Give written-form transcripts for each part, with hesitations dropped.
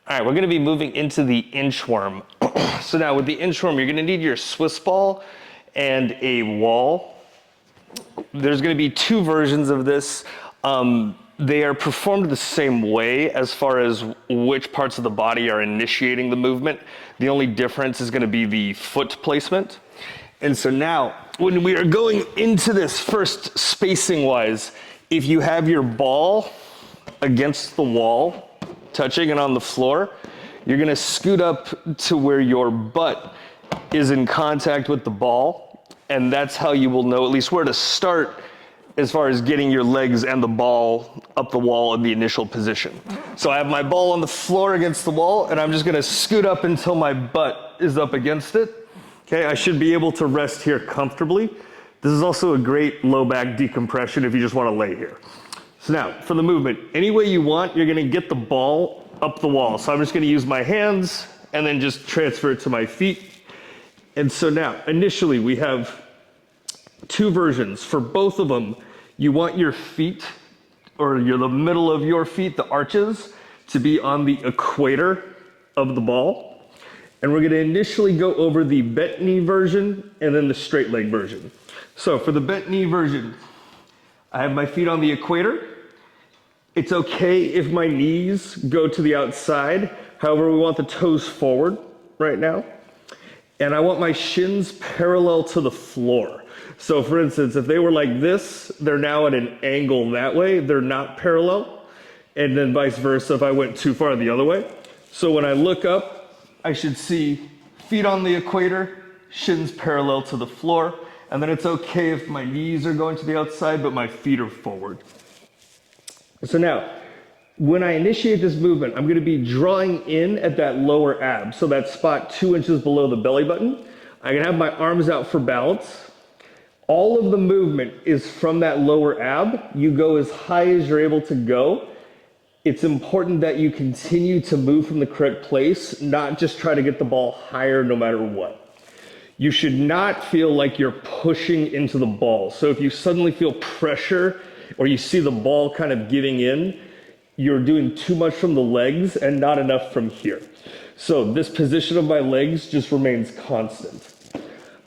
All right, we're gonna be moving into the inchworm. So now with the inchworm, you're gonna need your Swiss ball and a wall. There's gonna be two versions of this. They are performed the same way as far as which parts of the body are initiating the movement. The only difference is gonna be the foot placement. And so now, when we are going into this first spacing-wise, if you have your ball against the wall, touching it on the floor, you're gonna scoot up to where your butt is in contact with the ball, and that's how you will know at least where to start as far as getting your legs and the ball up the wall in the initial position. So I have my ball on the floor against the wall, and I'm just gonna scoot up until my butt is up against it. Okay, I should be able to rest here comfortably. This is also a great low back decompression if you just wanna lay here. So now, for the movement, any way you want, you're gonna get the ball up the wall. So I'm just gonna use my hands and then just transfer it to my feet. And so now, initially we have two versions. For both of them, you want your feet, or the middle of your feet, the arches, to be on the equator of the ball. And we're gonna initially go over the bent knee version and then the straight leg version. So for the bent knee version, I have my feet on the equator. It's okay if my knees go to the outside. However, we want the toes forward right now. And I want my shins parallel to the floor. So for instance, if they were like this, they're now at an angle that way. They're not parallel. And then vice versa if I went too far the other way. So when I look up, I should see feet on the equator, shins parallel to the floor. And then it's okay if my knees are going to the outside, but my feet are forward. So now, when I initiate this movement, I'm gonna be drawing in at that lower ab, so that spot 2 inches below the belly button. I can have my arms out for balance. All of the movement is from that lower ab. You go as high as you're able to go. It's important that you continue to move from the correct place, not just try to get the ball higher no matter what. You should not feel like you're pushing into the ball. So if you suddenly feel pressure or you see the ball kind of giving in, you're doing too much from the legs and not enough from here. So this position of my legs just remains constant.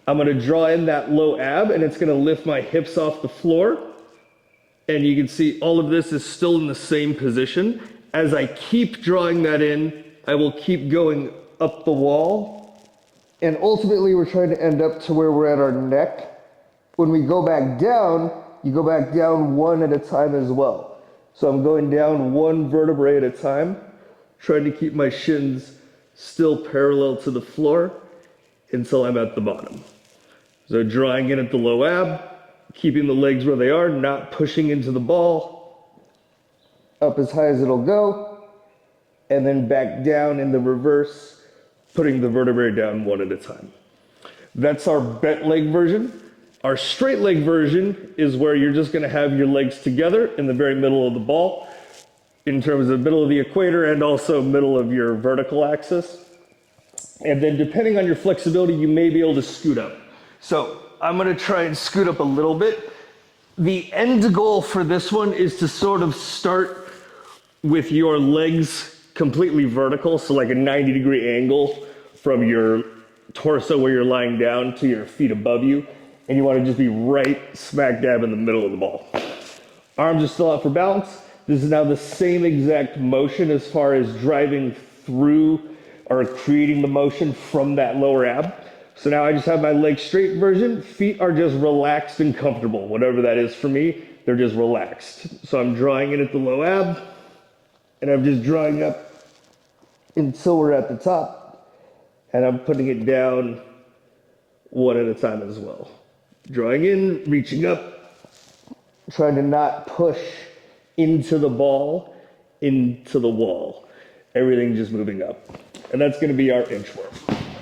I'm gonna draw in that low ab and it's gonna lift my hips off the floor. And you can see all of this is still in the same position. As I keep drawing that in, I will keep going up the wall. And ultimately, we're trying to end up to where we're at our neck. When we go back down, you go back down one at a time as well. So I'm going down one vertebrae at a time, trying to keep my shins still parallel to the floor until I'm at the bottom. So drawing in at the low ab, keeping the legs where they are, not pushing into the ball, up as high as it'll go, and then back down in the reverse, putting the vertebrae down one at a time. That's our bent leg version. Our straight leg version is where you're just gonna have your legs together in the very middle of the ball, in terms of middle of the equator and also middle of your vertical axis. And then depending on your flexibility, you may be able to scoot up. So I'm gonna try and scoot up a little bit. The end goal for this one is to sort of start with your legs completely vertical, so like a 90-degree angle from your torso where you're lying down to your feet above you, and you want to just be right smack dab in the middle of the ball. Arms are still out for balance. This is now the same exact motion as far as driving through or creating the motion from that lower ab. So now I just have my leg straight version. Feet are just relaxed and comfortable. Whatever that is for me, they're just relaxed. So I'm drawing in at the low ab, and I'm just drawing up until we're at the top, and I'm putting it down one at a time as well. Drawing in, reaching up, trying to not push into the ball, into the wall. Everything just moving up. And that's gonna be our inchworm.